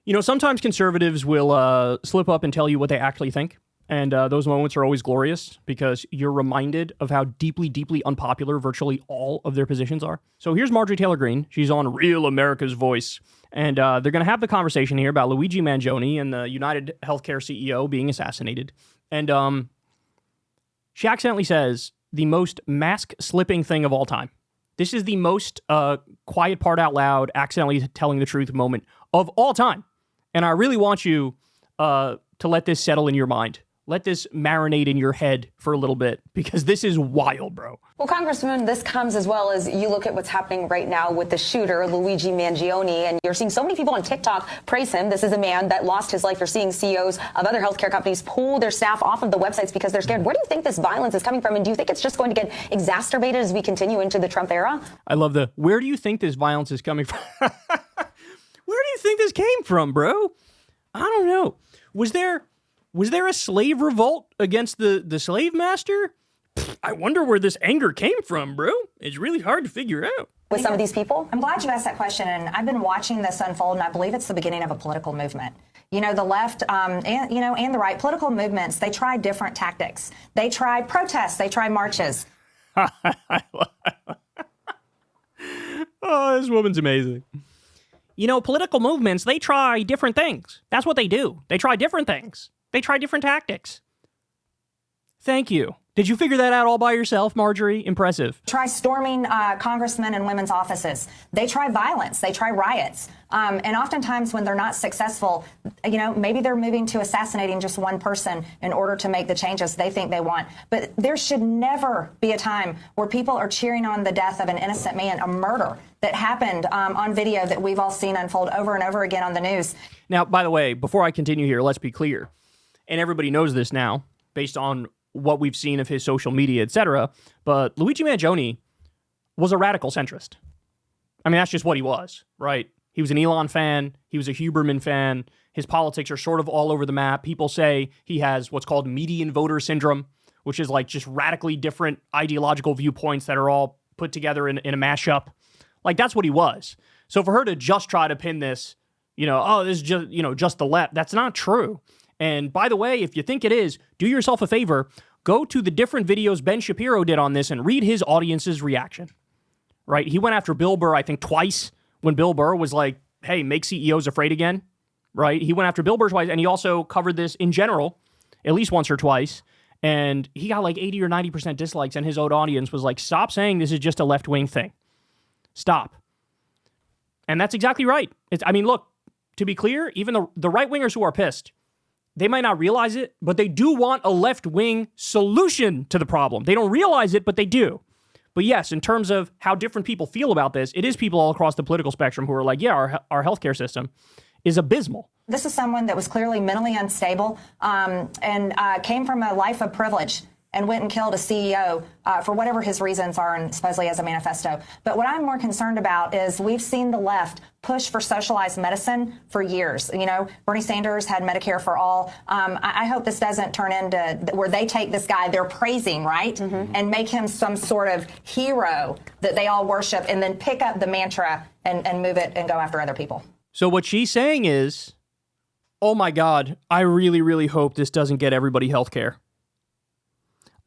You know, sometimes conservatives will slip up and tell you what they actually think. And those moments are always glorious because you're reminded of how deeply, deeply unpopular virtually all of their positions are. So here's Marjorie Taylor Greene. She's on Real America's Voice. And they're going to have the conversation here about Luigi Mangione and the United Healthcare CEO being assassinated. And she accidentally says the most mask-slipping thing of all time. This is the most quiet part out loud, accidentally telling the truth moment of all time. And I really want you to let this settle in your mind. Let this marinate in your head for a little bit, because this is wild, bro. Well, Congressman, this comes as well as you look at what's happening right now with the shooter, Luigi Mangione, and you're seeing so many people on TikTok praise him. This is a man that lost his life. You're seeing CEOs of other healthcare companies pull their staff off of the websites because they're scared. Where do you think this violence is coming from? And do you think it's just going to get exacerbated as we continue into the Trump era? I love where do you think this violence is coming from? Where do you think this came from, bro? I don't know. Was there a slave revolt against the slave master? I wonder where this anger came from, bro. It's really hard to figure out. With some of these people? I'm glad you asked that question, and I've been watching this unfold, and I believe it's the beginning of a political movement. You know, the left and the right, political movements, they try different tactics. They try protests. They try marches. Oh, this woman's amazing. You know, political movements, they try different things. That's what they do. They try different things. They try different tactics. Thank you. Did you figure that out all by yourself, Marjorie? Impressive. Try storming congressmen and women's offices. They try violence. They try riots. And oftentimes when they're not successful, you know, maybe they're moving to assassinating just one person in order to make the changes they think they want. But there should never be a time where people are cheering on the death of an innocent man, a murder that happened on video that we've all seen unfold over and over again on the news. Now, by the way, before I continue here, let's be clear. And everybody knows this now, based on what we've seen of his social media, etc. But Luigi Mangione was a radical centrist. I mean, that's just what he was, right? He was an Elon fan. He was a Huberman fan. His politics are sort of all over the map. People say he has what's called median voter syndrome, which is like just radically different ideological viewpoints that are all put together in a mashup. Like, that's what he was. So for her to just try to pin this, you know, oh, this is just, you know, just the left, that's not true. And by the way, if you think it is, do yourself a favor, go to the different videos Ben Shapiro did on this and read his audience's reaction, right? He went after Bill Burr, I think, twice when Bill Burr was like, hey, make CEOs afraid again, right? He went after Bill Burr twice, and he also covered this in general, at least once or twice, and he got like 80 or 90% dislikes, and his own audience was like, stop saying this is just a left-wing thing. Stop. And that's exactly right. I mean, look, to be clear, even the right-wingers who are pissed, they might not realize it, but they do want a left-wing solution to the problem. They don't realize it, but they do. But yes, in terms of how different people feel about this, it is people all across the political spectrum who are like, yeah, our healthcare system is abysmal. This is someone that was clearly mentally unstable and came from a life of privilege and went and killed a CEO for whatever his reasons are, and supposedly as a manifesto. But what I'm more concerned about is we've seen the left push for socialized medicine for years. You know, Bernie Sanders had Medicare for all. I hope this doesn't turn into where they take this guy they're praising, right, and make him some sort of hero that they all worship, and then pick up the mantra and move it and go after other people. So what she's saying is, oh my God, I really, really hope this doesn't get everybody health care.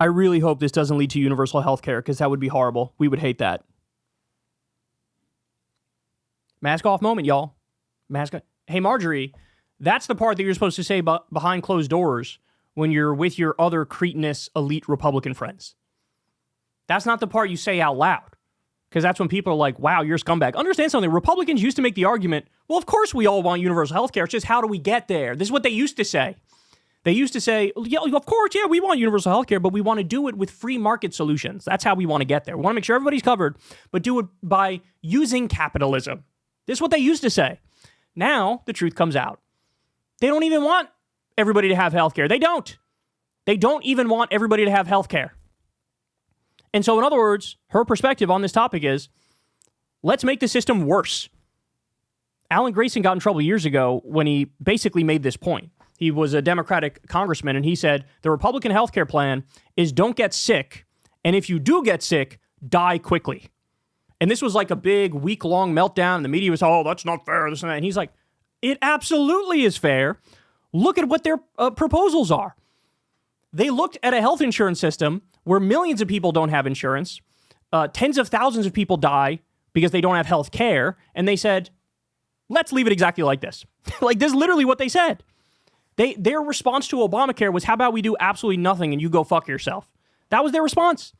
I really hope this doesn't lead to universal health care, because that would be horrible. We would hate that. Mask off moment, y'all. Mask off. Hey, Marjorie, that's the part that you're supposed to say behind closed doors when you're with your other cretinous elite Republican friends. That's not the part you say out loud, because that's when people are like, wow, you're a scumbag. Understand something. Republicans used to make the argument, well, of course we all want universal health care. It's just how do we get there? This is what they used to say. They used to say, yeah, of course, yeah, we want universal health care, but we want to do it with free market solutions. That's how we want to get there. We want to make sure everybody's covered, but do it by using capitalism. This is what they used to say. Now, the truth comes out. They don't even want everybody to have health care. They don't. They don't even want everybody to have health care. And so, in other words, her perspective on this topic is, let's make the system worse. Alan Grayson got in trouble years ago when he basically made this point. He was a Democratic congressman, and he said, the Republican healthcare plan is don't get sick, and if you do get sick, die quickly. And this was like a big week-long meltdown, and the media was, oh, that's not fair, this and that. And he's like, It absolutely is fair. Look at what their proposals are. They looked at a health insurance system where millions of people don't have insurance, tens of thousands of people die because they don't have health care, and they said, let's leave it exactly like this. Like, this is literally what they said. Their response to Obamacare was, how about we do absolutely nothing and you go fuck yourself? That was their response.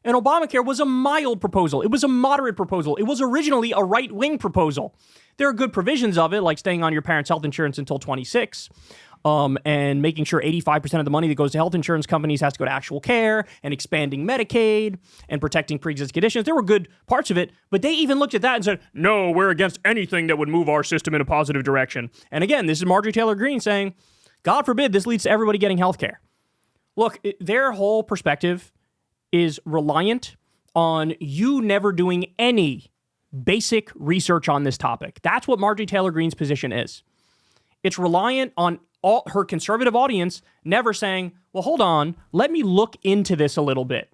And Obamacare was a mild proposal. It was a moderate proposal. It was originally a right-wing proposal. There are good provisions of it, like staying on your parents' health insurance until 26, and making sure 85% of the money that goes to health insurance companies has to go to actual care, and expanding Medicaid, and protecting pre-existing conditions. There were good parts of it, but they even looked at that and said, no, we're against anything that would move our system in a positive direction. And again, this is Marjorie Taylor Greene saying, God forbid this leads to everybody getting health care. Look, their whole perspective is reliant on you never doing any basic research on this topic. That's what Marjorie Taylor Greene's position is. It's reliant on all her conservative audience never saying, well, hold on, let me look into this a little bit.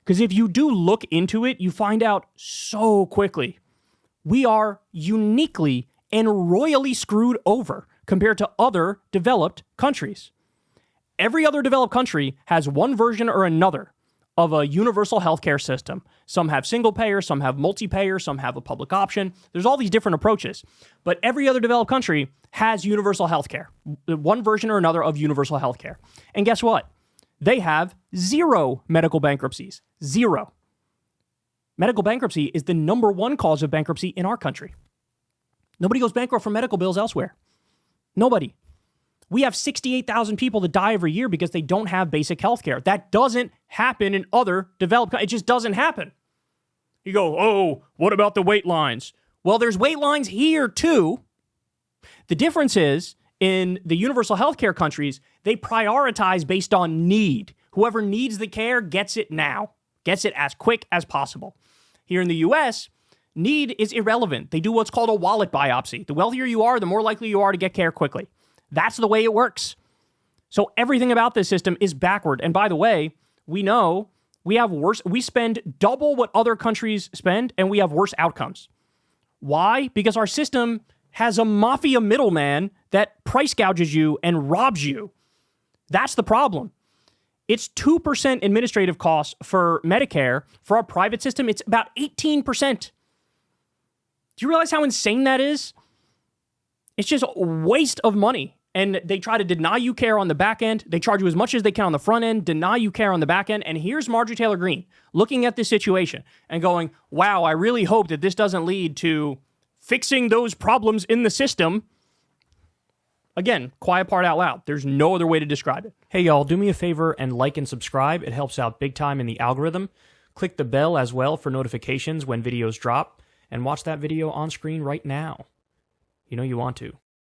Because if you do look into it, you find out so quickly we are uniquely and royally screwed over compared to other developed countries. Every other developed country has one version or another of a universal healthcare system. Some have single payer, some have multi-payer, some have a public option. There's all these different approaches. But every other developed country has universal healthcare, one version or another of universal healthcare. And guess what? They have zero medical bankruptcies. Zero. Medical bankruptcy is the number one cause of bankruptcy in our country. Nobody goes bankrupt from medical bills elsewhere. Nobody. We have 68,000 people that die every year because they don't have basic health care. That doesn't happen in other developed countries. It just doesn't happen. You go, oh, what about the wait lines? Well, there's wait lines here too. The difference is in the universal health care countries, they prioritize based on need. Whoever needs the care gets it now, gets it as quick as possible. Here in the US, need is irrelevant. They do what's called a wallet biopsy. The wealthier you are, the more likely you are to get care quickly. That's the way it works. So everything about this system is backward. And by the way, we know we have worse. We spend double what other countries spend, and we have worse outcomes. Why? Because our system has a mafia middleman that price gouges you and robs you. That's the problem. It's 2% administrative costs for Medicare. For our private system, it's about 18%. Do you realize how insane that is? It's just a waste of money. And they try to deny you care on the back end. They charge you as much as they can on the front end, deny you care on the back end. And here's Marjorie Taylor Greene looking at this situation and going, wow, I really hope that this doesn't lead to fixing those problems in the system. Again, quiet part out loud. There's no other way to describe it. Hey, y'all, do me a favor and like and subscribe. It helps out big time in the algorithm. Click the bell as well for notifications when videos drop. And watch that video on screen right now. You know you want to.